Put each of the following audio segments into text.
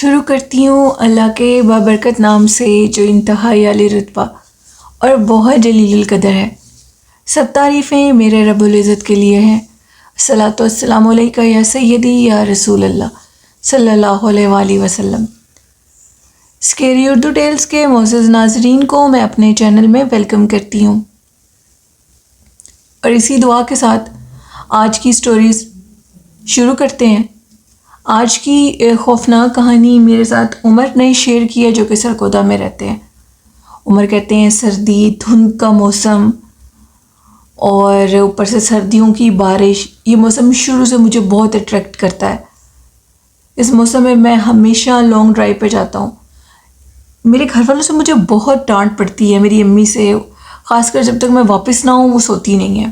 شروع کرتی ہوں اللہ کے بابرکت نام سے جو انتہائی عالی رتبہ اور بہت جلیل القدر ہے۔ سب تعریفیں میرے رب العزت کے لیے ہیں۔ الصلاۃ والسلام علیکہ یا سیدی یا رسول اللہ صلی اللہ علیہ وآلہ وسلم۔ اسکیری اردو ٹیلز کے معزز ناظرین کو میں اپنے چینل میں ویلکم کرتی ہوں، اور اسی دعا کے ساتھ آج کی سٹوریز شروع کرتے ہیں۔ آج کی خوفناک کہانی میرے ساتھ عمر نے شیئر کی ہے، جو کہ سرگودا میں رہتے ہیں۔ عمر کہتے ہیں سردی، دھند کا موسم اور اوپر سے سردیوں کی بارش، یہ موسم شروع سے مجھے بہت اٹریکٹ کرتا ہے۔ اس موسم میں میں ہمیشہ لانگ ڈرائیو پہ جاتا ہوں۔ میرے گھر والوں سے مجھے بہت ڈانٹ پڑتی ہے، میری امی سے، خاص کر جب تک میں واپس نہ ہوں وہ سوتی نہیں ہیں،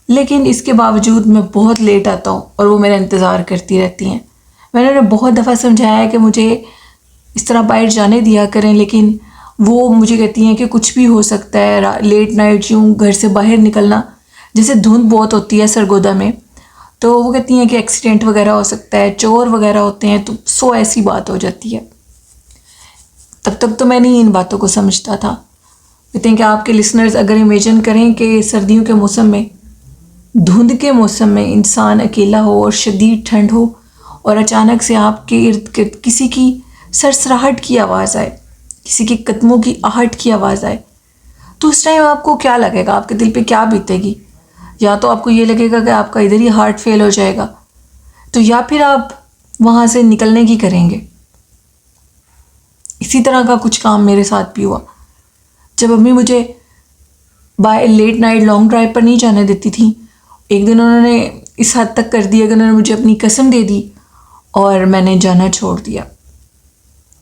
لیکن اس کے باوجود میں بہت لیٹ آتا ہوں اور وہ میرا انتظار کرتی رہتی ہیں۔ میں نے انہیں بہت دفعہ سمجھایا ہے کہ مجھے اس طرح باہر جانے دیا کریں، لیکن وہ مجھے کہتی ہیں کہ کچھ بھی ہو سکتا ہے، لیٹ نائٹ یوں گھر سے باہر نکلنا، جیسے دھند بہت ہوتی ہے سرگودا میں، تو وہ کہتی ہیں کہ ایکسیڈنٹ وغیرہ ہو سکتا ہے، چور وغیرہ ہوتے ہیں، تو ایسی بات ہو جاتی ہے۔ تب تک تو میں نہیں ان باتوں کو سمجھتا تھا۔ کہتے ہیں کہ آپ کے لسنرز اگر امیجن کریں کہ سردیوں کے موسم میں، دھند کے موسم میں انسان اکیلا ہو اور شدید ٹھنڈ ہو، اور اچانک سے آپ کے ارد گرد کسی کی سرسراہٹ کی آواز آئے، کسی کے قدموں کی آہٹ کی آواز آئے، تو اس ٹائم آپ کو کیا لگے گا؟ آپ کے دل پہ کیا بیتے گی؟ یا تو آپ کو یہ لگے گا کہ آپ کا ادھر ہی ہارٹ فیل ہو جائے گا، تو یا پھر آپ وہاں سے نکلنے کی کریں گے۔ اسی طرح کا کچھ کام میرے ساتھ بھی ہوا۔ جب امی مجھے لیٹ نائٹ لانگ ڈرائیو پر نہیں جانے دیتی تھیں، ایک دن انہوں نے اس حد تک کر دیا کہ انہوں نے مجھے اپنی قسم دے دی اور میں نے جانا چھوڑ دیا۔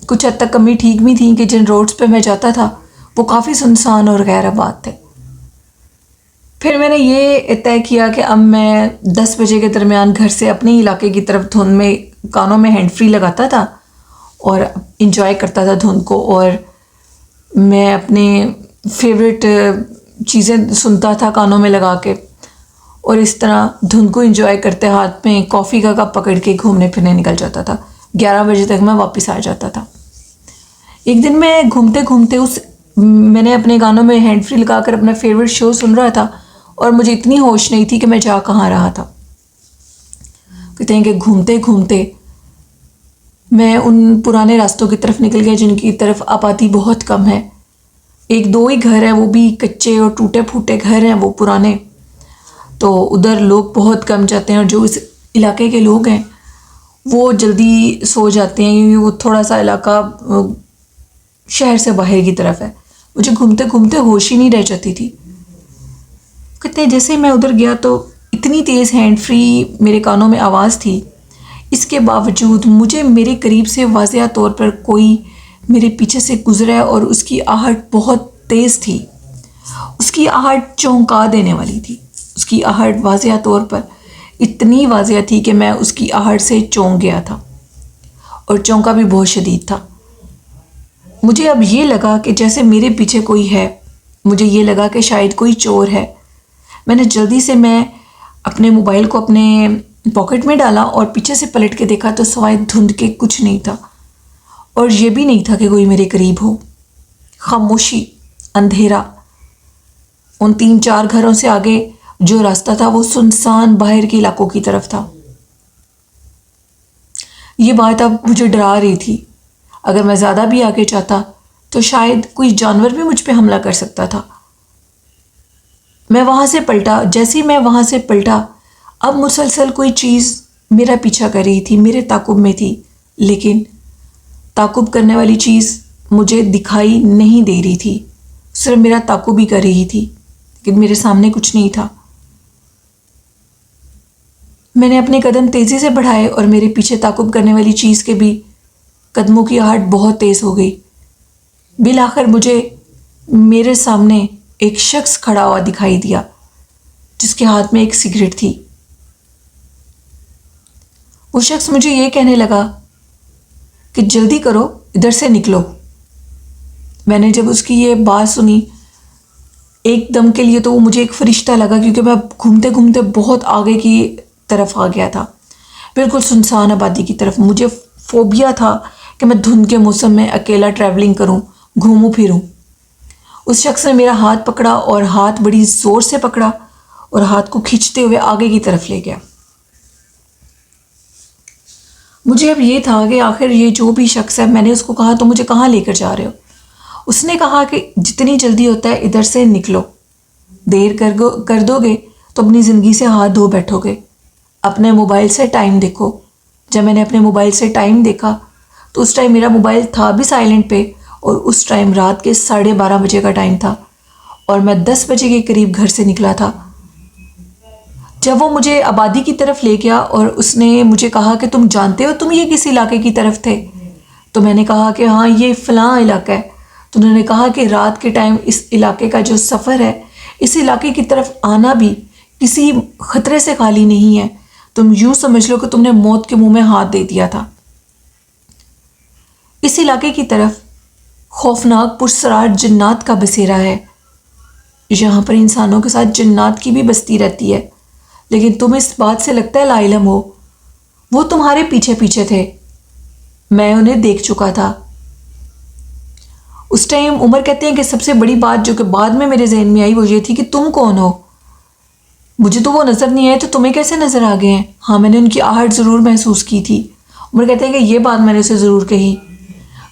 کچھ حد تک امی ٹھیک بھی تھیں کہ جن روڈز پہ میں جاتا تھا وہ کافی سنسان اور غیر آباد تھے۔ پھر میں نے یہ طے کیا کہ اب میں 10 بجے کے درمیان گھر سے اپنے علاقے کی طرف دھند میں کانوں میں ہینڈ فری لگاتا تھا اور انجوائے کرتا تھا دھند کو، اور میں اپنے فیوریٹ چیزیں سنتا تھا کانوں میں لگا کے، اور اس طرح دھند کو انجوائے کرتے ہاتھ میں کافی کا کپ پکڑ کے گھومنے پھرنے نکل جاتا تھا۔ 11 بجے تک میں واپس آ جاتا تھا۔ ایک دن میں گھومتے گھومتے میں نے اپنے کانوں میں ہینڈ فری لگا کر اپنا فیوریٹ شو سن رہا تھا، اور مجھے اتنی ہوش نہیں تھی کہ میں جا کہاں رہا تھا۔ کہتے ہیں کہ گھومتے گھومتے میں ان پرانے راستوں کی طرف نکل گیا جن کی طرف آبادی بہت کم ہے۔ 1-2 ہی گھر ہیں، وہ بھی کچے اور ٹوٹے پھوٹے گھر ہیں وہ پرانے، تو ادھر لوگ بہت کم جاتے ہیں، اور جو اس علاقے کے لوگ ہیں وہ جلدی سو جاتے ہیں، کیونکہ وہ تھوڑا سا علاقہ شہر سے باہر کی طرف ہے۔ مجھے گھومتے گھومتے ہوش ہی نہیں رہ جاتی تھی۔ کہتے ہیں جیسے میں ادھر گیا تو اتنی تیز ہینڈ فری میرے کانوں میں آواز تھی، اس کے باوجود مجھے میرے قریب سے واضح طور پر کوئی میرے پیچھے سے گزرا، اور اس کی آہٹ بہت تیز تھی۔ اس کی آہٹ چونکا دینے والی تھی۔ اس کی آہٹ واضح طور پر اتنی واضح تھی کہ میں اس کی آہٹ سے چونک گیا تھا، اور چونکا بھی بہت شدید تھا۔ مجھے اب یہ لگا کہ جیسے میرے پیچھے کوئی ہے، مجھے یہ لگا کہ شاید کوئی چور ہے۔ میں نے جلدی سے اپنے موبائل کو اپنے پاکٹ میں ڈالا اور پیچھے سے پلٹ کے دیکھا تو سوائے دھند کے کچھ نہیں تھا، اور یہ بھی نہیں تھا کہ کوئی میرے قریب ہو۔ خاموشی، اندھیرا۔ ان 3-4 گھروں سے آگے جو راستہ تھا وہ سنسان باہر کے علاقوں کی طرف تھا۔ یہ بات اب مجھے ڈرا رہی تھی۔ اگر میں زیادہ بھی آگے جاتا تو شاید کوئی جانور بھی مجھ پہ حملہ کر سکتا تھا۔ میں وہاں سے پلٹا۔ جیسے ہی میں وہاں سے پلٹا، اب مسلسل کوئی چیز میرا پیچھا کر رہی تھی، میرے تعاقب میں تھی، لیکن تعاقب کرنے والی چیز مجھے دکھائی نہیں دے رہی تھی، صرف میرا تعاقب ہی کر رہی تھی، لیکن میرے سامنے کچھ نہیں تھا۔ میں نے اپنے قدم تیزی سے بڑھائے، اور میرے پیچھے تعاقب کرنے والی چیز کے بھی قدموں کی آہٹ بہت تیز ہو گئی۔ بالآخر مجھے میرے سامنے ایک شخص کھڑا ہوا دکھائی دیا، جس کے ہاتھ میں ایک سگریٹ تھی۔ وہ شخص مجھے یہ کہنے لگا کہ جلدی کرو، ادھر سے نکلو۔ میں نے جب اس کی یہ بات سنی، ایک دم کے لیے تو وہ مجھے ایک فرشتہ لگا، کیونکہ میں گھومتے گھومتے بہت آگے کی طرف آ گیا تھا، بالکل سنسان آبادی کی طرف۔ مجھے فوبیا تھا کہ میں دھند کے موسم میں اکیلا ٹریولنگ کروں، گھوموں پھروں۔ اس شخص نے میرا ہاتھ پکڑا اور ہاتھ بڑی زور سے پکڑا اور ہاتھ کو کھینچتے ہوئے آگے کی طرف لے گیا۔ مجھے اب یہ تھا کہ آخر یہ جو بھی شخص ہے، میں نے اس کو کہا تو مجھے کہاں لے کر جا رہے ہو؟ اس نے کہا کہ جتنی جلدی ہوتا ہے ادھر سے نکلو، دیر کر دو گے تو اپنی زندگی سے ہاتھ دھو بیٹھو گے۔ اپنے موبائل سے ٹائم دیکھو۔ جب میں نے اپنے موبائل سے ٹائم دیکھا تو اس ٹائم میرا موبائل تھا بھی سائلنٹ پہ، اور اس ٹائم رات کے 12:30 بجے کا ٹائم تھا اور میں 10 بجے کے قریب گھر سے نکلا تھا۔ جب وہ مجھے آبادی کی طرف لے گیا اور اس نے مجھے کہا کہ تم جانتے ہو تم یہ کس علاقے کی طرف تھے؟ تو میں نے کہا کہ ہاں یہ فلاں علاقہ ہے۔ تو انہوں نے کہا کہ رات کے ٹائم اس علاقے کا جو سفر ہے، اس علاقے کی طرف آنا بھی کسی خطرے سے خالی نہیں ہے، تم یوں سمجھ لو کہ تم نے موت کے منہ میں ہاتھ دے دیا تھا۔ اس علاقے کی طرف خوفناک پرسرار جنات کا بسیرا ہے۔ یہاں پر انسانوں کے ساتھ جنات کی بھی بستی رہتی ہے، لیکن تم اس بات سے لگتا ہے لا علم ہو۔ وہ تمہارے پیچھے پیچھے تھے، میں انہیں دیکھ چکا تھا۔ اس ٹائم عمر کہتے ہیں کہ سب سے بڑی بات جو کہ بعد میں میرے ذہن میں آئی وہ یہ تھی کہ تم کون ہو؟ مجھے تو وہ نظر نہیں آئے تو تمہیں کیسے نظر آ گئے ہیں؟ ہاں میں نے ان کی آہٹ ضرور محسوس کی تھی۔ عمر کہتے ہیں کہ یہ بات میں نے اسے ضرور کہی۔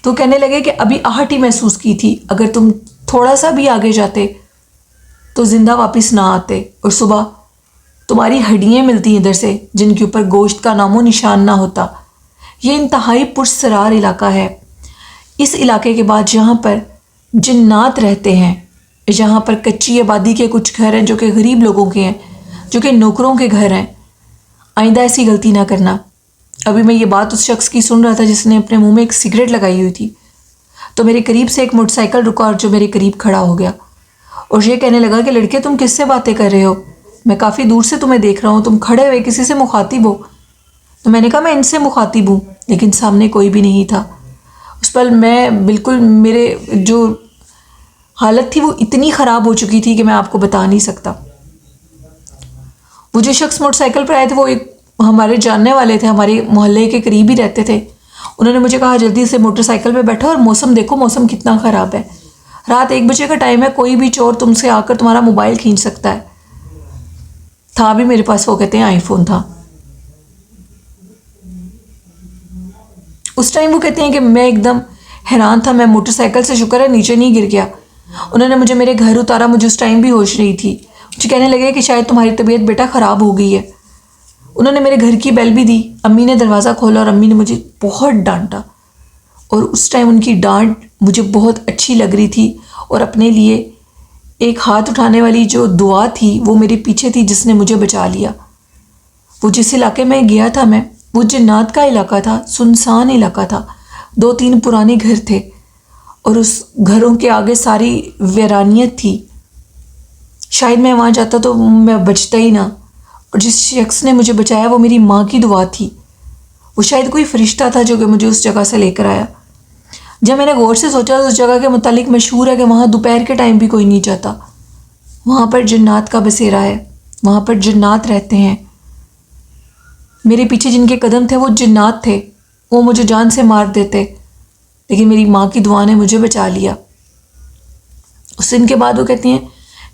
تو کہنے لگے کہ ابھی آہٹ ہی محسوس کی تھی، اگر تم تھوڑا سا بھی آگے جاتے تو زندہ واپس نہ آتے، اور صبح تمہاری ہڈیاں ملتی ہیں ادھر سے جن کے اوپر گوشت کا نام و نشان نہ ہوتا۔ یہ انتہائی پرسرار علاقہ ہے۔ اس علاقے کے بعد جہاں پر جنات رہتے ہیں، جہاں پر کچی آبادی کے کچھ گھر ہیں جو کہ غریب لوگوں کے ہیں، جو کہ نوکروں کے گھر ہیں، آئندہ ایسی غلطی نہ کرنا۔ ابھی میں یہ بات اس شخص کی سن رہا تھا جس نے اپنے منہ میں ایک سگریٹ لگائی ہوئی تھی، تو میرے قریب سے ایک موٹر سائیکل رکا اور جو میرے قریب کھڑا ہو گیا اور یہ کہنے لگا کہ لڑکے تم کس سے باتیں کر رہے ہو؟ میں کافی دور سے تمہیں دیکھ رہا ہوں، تم کھڑے ہوئے کسی سے مخاطب ہو۔ تو میں نے کہا میں ان سے مخاطب ہوں، لیکن سامنے کوئی بھی نہیں تھا۔ اس پل میں بالکل، میرے جو حالت تھی وہ اتنی خراب ہو چکی تھی کہ میں آپ کو بتا نہیں سکتا۔ وہ جو شخص موٹر سائیکل پر آئے تھے وہ ایک ہمارے جاننے والے تھے، ہمارے محلے کے قریب ہی رہتے تھے۔ انہوں نے مجھے کہا جلدی سے موٹر سائیکل پہ بیٹھو اور موسم دیکھو، موسم کتنا خراب ہے، رات 1 بجے کا ٹائم ہے، کوئی بھی چور تم سے آ کر تمہارا موبائل کھینچ سکتا ہے۔ تھا بھی میرے پاس، وہ کہتے ہیں آئی فون تھا۔ اس ٹائم وہ کہتے ہیں کہ میں ایک دم حیران تھا، میں موٹر سائیکل سے شکر ہے نیچے نہیں گر گیا۔ انہوں نے مجھے میرے گھر اتارا، مجھے اس ٹائم بھی ہوش نہیں تھی۔ مجھے کہنے لگے کہ شاید تمہاری طبیعت بیٹا خراب ہو گئی ہے۔ انہوں نے میرے گھر کی بیل بھی دی، امی نے دروازہ کھولا اور امی نے مجھے بہت ڈانٹا، اور اس ٹائم ان کی ڈانٹ مجھے بہت اچھی لگ رہی تھی، اور اپنے لیے ایک ہاتھ اٹھانے والی جو دعا تھی وہ میرے پیچھے تھی جس نے مجھے بچا لیا۔ وہ جس علاقے میں گیا تھا میں، وہ جنات کا علاقہ تھا، سنسان علاقہ تھا، 2-3 پرانے گھر تھے اور اس گھروں کے آگے ساری ویرانیت تھی۔ شاید میں وہاں جاتا تو میں بچتا ہی نہ، اور جس شخص نے مجھے بچایا وہ میری ماں کی دعا تھی۔ وہ شاید کوئی فرشتہ تھا جو کہ مجھے اس جگہ سے لے کر آیا۔ جب میں نے غور سے سوچا تو اس جگہ کے متعلق مشہور ہے کہ وہاں دوپہر کے ٹائم بھی کوئی نہیں جاتا، وہاں پر جنات کا بسیرا ہے، وہاں پر جنات رہتے ہیں۔ میرے پیچھے جن کے قدم تھے وہ جنات تھے، وہ مجھے جان سے مار دیتے، لیکن میری ماں کی دعا نے مجھے بچا لیا۔ اس دن کے بعد وہ کہتی ہیں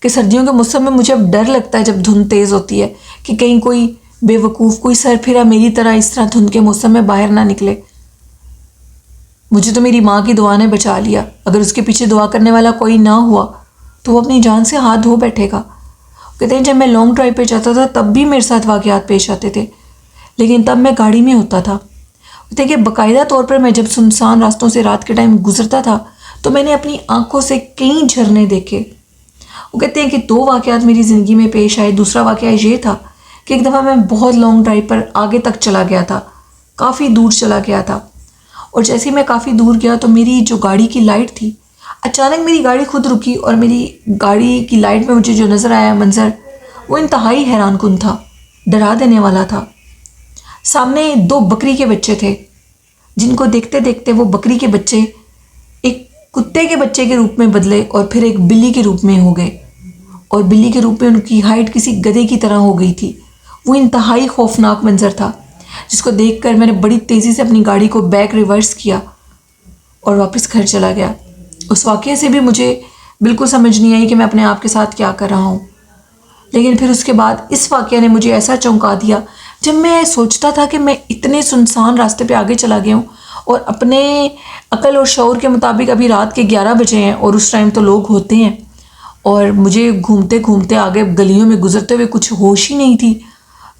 کہ سردیوں کے موسم میں مجھے اب ڈر لگتا ہے جب دھند تیز ہوتی ہے کہ کہیں کوئی بے وقوف، کوئی سر پھرا میری طرح اس طرح دھند کے موسم میں باہر نہ نکلے۔ مجھے تو میری ماں کی دعا نے بچا لیا، اگر اس کے پیچھے دعا کرنے والا کوئی نہ ہوا تو وہ اپنی جان سے ہاتھ دھو بیٹھے گا۔ کہتے ہیں جب میں لانگ ڈرائیو پہ جاتا تھا تب بھی میرے ساتھ واقعات پیش آتے تھے، لیکن تب میں گاڑی میں ہوتا تھا۔ کہتے ہیں کہ باقاعدہ طور پر میں جب سنسان راستوں سے رات کے ٹائم گزرتا تھا تو میں نے اپنی آنکھوں سے کئی جھرنے دیکھے۔ وہ کہتے ہیں کہ 2 واقعات میری زندگی میں پیش آئے۔ دوسرا واقعہ یہ تھا کہ ایک دفعہ میں بہت لانگ ڈرائیو پر آگے تک چلا گیا تھا، کافی دور چلا گیا تھا، اور جیسے میں کافی دور گیا تو میری جو گاڑی کی لائٹ تھی، اچانک میری گاڑی خود رکی، اور میری گاڑی کی لائٹ میں مجھے جو نظر آیا منظر وہ انتہائی حیران کن تھا، ڈرا دینے والا تھا۔ سامنے 2 بکری کے بچے تھے جن کو دیکھتے دیکھتے وہ بکری کے بچے ایک کتے کے بچے کے روپ میں بدلے اور پھر ایک بلی کے روپ میں ہو گئے، اور بلی کے روپ میں ان کی ہائٹ کسی گدھے کی طرح ہو گئی تھی۔ وہ انتہائی خوفناک منظر تھا جس کو دیکھ کر میں نے بڑی تیزی سے اپنی گاڑی کو بیک ریورس کیا اور واپس گھر چلا گیا۔ اس واقعے سے بھی مجھے بالکل سمجھ نہیں آئی کہ میں اپنے آپ کے ساتھ کیا کر رہا ہوں، لیکن پھر اس کے بعد اس واقعے نے مجھے ایسا چونکا دیا، جب میں سوچتا تھا کہ میں اتنے سنسان راستے پہ آگے چلا گیا ہوں اور اپنے عقل اور شعور کے مطابق ابھی رات کے 11 بجے ہیں اور اس ٹائم تو لوگ ہوتے ہیں، اور مجھے گھومتے گھومتے آگے گلیوں میں گزرتے ہوئے کچھ ہوش ہی نہیں تھی،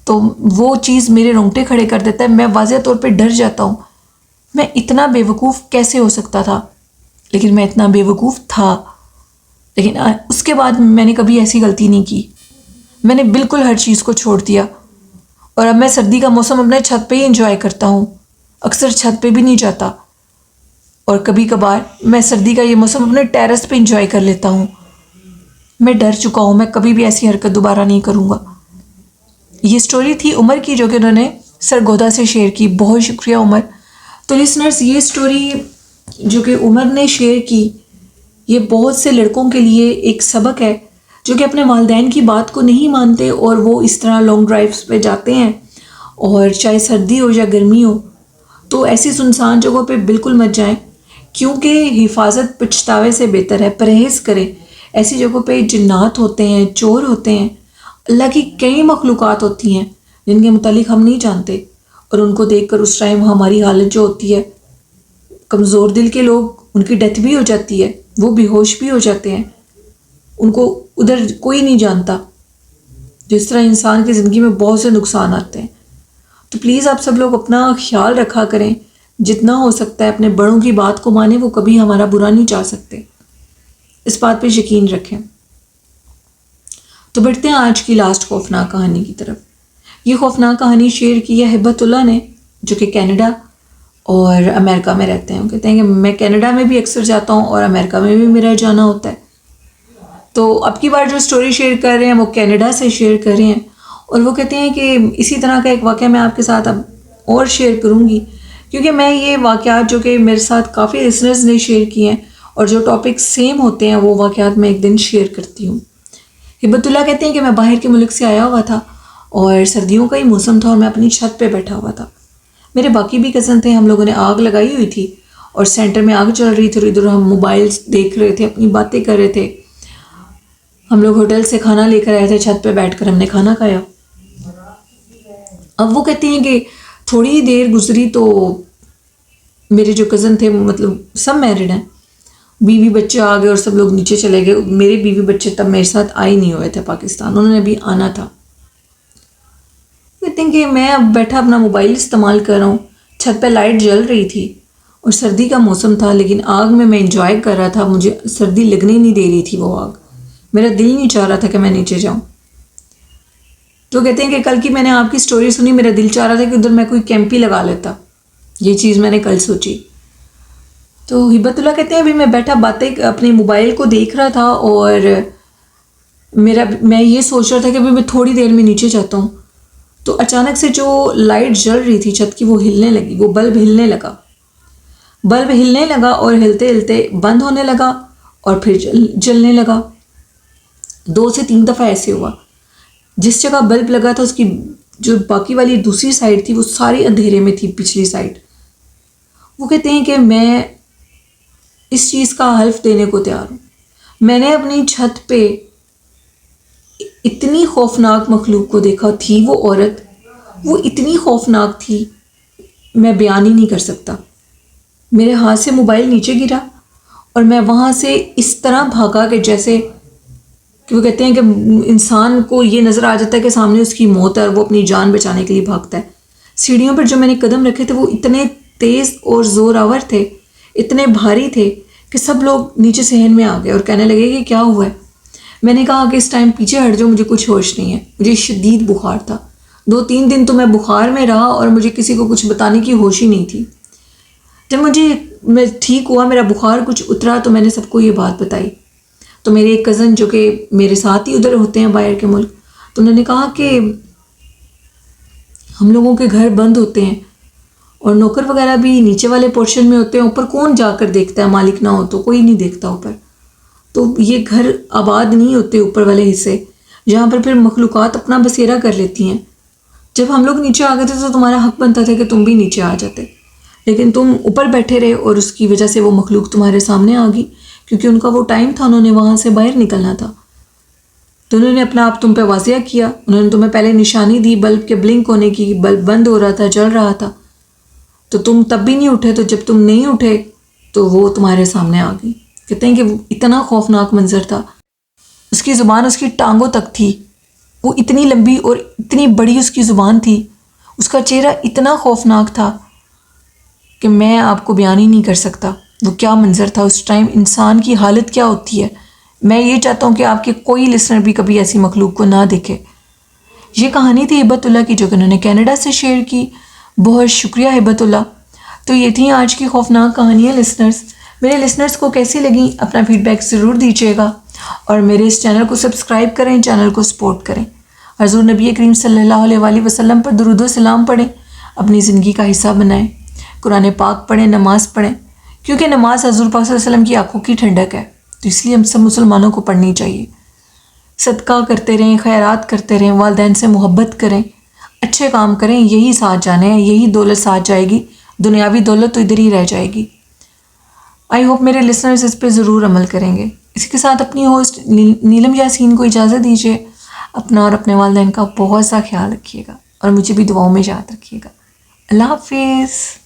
تو وہ چیز میرے رونگٹے کھڑے کر دیتا ہے۔ میں واضح طور پہ ڈر جاتا ہوں، میں اتنا بے وقوف کیسے ہو سکتا تھا؟ لیکن میں اتنا بے وقوف تھا، لیکن اس کے بعد میں نے کبھی ایسی غلطی نہیں کی۔ میں نے بالکل ہر چیز کو چھوڑ دیا، اور اب میں سردی کا موسم اپنے چھت پہ ہی انجوائے کرتا ہوں، اکثر چھت پہ بھی نہیں جاتا، اور کبھی کبھار میں سردی کا یہ موسم اپنے ٹیرس پہ انجوائے کر لیتا ہوں۔ میں ڈر چکا ہوں، میں کبھی بھی ایسی حرکت دوبارہ نہیں کروں گا۔ یہ سٹوری تھی عمر کی، جو کہ انہوں نے سرگودا سے شیئر کی۔ بہت شکریہ عمر۔ تو لسنرز، یہ سٹوری جو کہ عمر نے شیئر کی، یہ بہت سے لڑکوں کے لیے ایک سبق ہے، جو کہ اپنے والدین کی بات کو نہیں مانتے اور وہ اس طرح لانگ ڈرائیوز پہ جاتے ہیں، اور چاہے سردی ہو یا گرمی ہو، تو ایسی سنسان جگہوں پہ بالکل مت جائیں، کیونکہ حفاظت پچھتاوے سے بہتر ہے۔ پرہیز کریں، ایسی جگہوں پہ جنات ہوتے ہیں، چور ہوتے ہیں، اللہ کی کئی مخلوقات ہوتی ہیں جن کے متعلق ہم نہیں جانتے، اور ان کو دیکھ کر اس ٹائم ہماری حالت جو ہوتی ہے، کمزور دل کے لوگ، ان کی ڈیتھ بھی ہو جاتی ہے، وہ بے ہوش بھی ہو جاتے ہیں، ان کو ادھر کوئی نہیں جانتا، جس طرح انسان کی زندگی میں بہت سے نقصان آتے ہیں۔ تو پلیز آپ سب لوگ اپنا خیال رکھا کریں، جتنا ہو سکتا ہے اپنے بڑوں کی بات کو مانیں، وہ کبھی ہمارا برا نہیں چاہ سکتے، اس بات پہ یقین رکھیں۔ تو بڑھتے ہیں آج کی لاسٹ خوفناک کہانی کی طرف۔ یہ خوفناک کہانی شیئر کی ہے ہبت اللہ نے، جو کہ کینیڈا اور امریکہ میں رہتے ہیں۔ وہ کہتے ہیں کہ میں کینیڈا میں بھی اکثر جاتا ہوں اور امریکہ میں بھی میرا جانا ہوتا ہے۔ تو اب کی بار جو سٹوری شیئر کر رہے ہیں وہ کینیڈا سے شیئر کر رہے ہیں، اور وہ کہتے ہیں کہ اسی طرح کا ایک واقعہ میں آپ کے ساتھ اب اور شیئر کروں گی، کیونکہ میں یہ واقعات جو کہ میرے ساتھ کافی لسنرز نے شیئر کیے ہیں اور جو ٹاپک سیم ہوتے ہیں، وہ واقعات میں ایک دن شیئر کرتی ہوں۔ ہبت اللہ کہتے ہیں کہ میں باہر کے ملک سے آیا ہوا تھا اور سردیوں کا ہی موسم تھا، اور میں اپنی چھت پہ بیٹھا ہوا تھا۔ میرے باقی بھی کزن تھے، ہم لوگوں نے آگ لگائی ہوئی تھی اور سینٹر میں آگ چل رہی تھی، اور ادھر ہم موبائلز دیکھ رہے تھے، اپنی باتیں کر رہے تھے۔ ہم لوگ ہوٹل سے کھانا لے کر آئے تھے، چھت پہ بیٹھ کر ہم نے کھانا کھایا۔ اب وہ کہتے ہیں کہ تھوڑی ہی دیر گزری تو میرے جو کزن تھے، مطلب سب میرڈ ہیں، بیوی بچے آ گئے اور سب لوگ نیچے چلے گئے۔ میرے بیوی بچے تب میرے ساتھ آئے نہیں ہوئے تھے پاکستان، انہوں نے ابھی آنا تھا۔ کہتے ہیں کہ میں اب بیٹھا اپنا موبائل استعمال کر رہا ہوں، چھت پہ لائٹ جل رہی تھی اور سردی کا موسم تھا، لیکن آگ میں انجوائے کر رہا تھا، مجھے سردی لگنے نہیں دے رہی تھی وہ آگ، میرا دل نہیں چاہ رہا تھا کہ میں نیچے جاؤں۔ تو کہتے ہیں کہ کل کی میں نے آپ کی سٹوری سنی، میرا دل چاہ رہا تھا کہ ادھر میں کوئی کیمپ ہی لگا لیتا، یہ چیز میں نے کل سوچی۔ تو ہبت اللہ کہتے ہیں ابھی میں بیٹھا باتیں اپنے موبائل کو دیکھ رہا تھا، اور میں یہ سوچ رہا تھا کہ ابھی میں تھوڑی دیر میں نیچے جاتا ہوں، تو اچانک سے جو لائٹ جل رہی تھی چھت کی، وہ ہلنے لگی، وہ بلب ہلنے لگا اور ہلتے ہلتے بند ہونے لگا اور پھر جلنے لگا۔ 2 سے 3 دفعہ ایسے ہوا۔ جس جگہ بلب لگا تھا اس کی جو باقی والی دوسری سائڈ تھی، وہ ساری اندھیرے میں تھی، پچھلی سائڈ۔ وہ کہتے ہیں کہ میں اس چیز کا حلف دینے کو تیار ہوں، میں نے اپنی چھت پہ اتنی خوفناک مخلوق کو دیکھا تھی، وہ عورت، وہ اتنی خوفناک تھی، میں بیان ہی نہیں کر سکتا۔ میرے ہاتھ سے موبائل نیچے گرا اور میں وہاں سے اس طرح بھاگا کہ جیسے کہ وہ کہتے ہیں کہ انسان کو یہ نظر آ جاتا ہے کہ سامنے اس کی موت ہے اور وہ اپنی جان بچانے کے لیے بھاگتا ہے۔ سیڑھیوں پر جو میں نے قدم رکھے تھے وہ اتنے تیز اور زور آور تھے، اتنے بھاری تھے کہ سب لوگ نیچے صحن میں آ گئے اور کہنے لگے کہ کیا ہوا ہے۔ میں نے کہا کہ اس ٹائم پیچھے ہٹ جاؤ، مجھے کچھ ہوش نہیں ہے، مجھے شدید بخار تھا، 2-3 دن تو میں بخار میں رہا اور مجھے کسی کو کچھ بتانے کی ہوش ہی نہیں تھی۔ جب میں ٹھیک ہوا، میرا بخار کچھ اترا، تو میں نے سب کو یہ بات بتائی۔ تو میرے ایک کزن جو کہ میرے ساتھ ہی ادھر ہوتے ہیں باہر کے ملک، تو انہوں نے کہا کہ ہم لوگوں کے گھر بند ہوتے ہیں اور نوکر وغیرہ بھی نیچے والے پورشن میں ہوتے ہیں، اوپر کون جا کر دیکھتا ہے، مالک نہ ہو تو کوئی نہیں دیکھتا اوپر، تو یہ گھر آباد نہیں ہوتے اوپر والے حصے، جہاں پر پھر مخلوقات اپنا بسیرا کر لیتی ہیں۔ جب ہم لوگ نیچے آ گئے تھے تو تمہارا حق بنتا تھا کہ تم بھی نیچے آ جاتے، لیکن تم اوپر بیٹھے رہے اور اس کی وجہ سے وہ مخلوق تمہارے سامنے آ گئی، کیونکہ ان کا وہ ٹائم تھا، انہوں نے وہاں سے باہر نکلنا تھا۔ تو انہوں نے اپنا آپ تم پہ واضح کیا، انہوں نے تمہیں پہلے نشانی دی بلب کے بلنک ہونے کی، بلب بند ہو رہا تھا، جل رہا تھا، تو تم تب بھی نہیں اٹھے۔ تو جب تم نہیں اٹھے تو وہ تمہارے سامنے آ گئی۔ کہتے ہیں کہ وہ اتنا خوفناک منظر تھا، اس کی زبان اس کی ٹانگوں تک تھی، وہ اتنی لمبی اور اتنی بڑی اس کی زبان تھی، اس کا چہرہ اتنا خوفناک تھا کہ میں آپ کو بیان ہی نہیں کر سکتا وہ کیا منظر تھا۔ اس ٹائم انسان کی حالت کیا ہوتی ہے۔ میں یہ چاہتا ہوں کہ آپ کے کوئی لسنر بھی کبھی ایسی مخلوق کو نہ دیکھے۔ یہ کہانی تھی ہبت اللہ کی جو کہ انہوں نے کینیڈا سے شیئر کی۔ بہت شکریہ ہبت اللہ۔ تو یہ تھیں آج کی خوفناک کہانیاں لسنرز۔ میرے لسنرز کو کیسی لگیں اپنا فیڈ بیک ضرور دیجیے گا، اور میرے اس چینل کو سبسکرائب کریں، چینل کو سپورٹ کریں، حضور نبی کریم صلی اللہ علیہ وآلہ وسلم پر درود و سلام پڑھیں، اپنی زندگی کا حصہ بنائیں، قرآن پاک پڑھیں، نماز پڑھیں، کیونکہ نماز حضور پاک صلی اللہ علیہ وسلم کی آنکھوں کی ٹھنڈک ہے، تو اس لیے ہم سب مسلمانوں کو پڑھنی چاہیے۔ صدقہ کرتے رہیں، خیرات کرتے رہیں، والدین سے محبت کریں، اچھے کام کریں، یہی ساتھ جانے ہیں، یہی دولت ساتھ جائے گی، دنیاوی دولت تو ادھر ہی رہ جائے گی۔ آئی ہوپ میرے لسنرز اس پہ ضرور عمل کریں گے۔ اسی کے ساتھ اپنی ہوسٹ نیلم یاسین کو اجازت دیجیے۔ اپنا اور اپنے والدین کا بہت سا خیال رکھیے گا، اور مجھے بھی دعاؤں میں یاد رکھیے گا۔ اللہ حافظ۔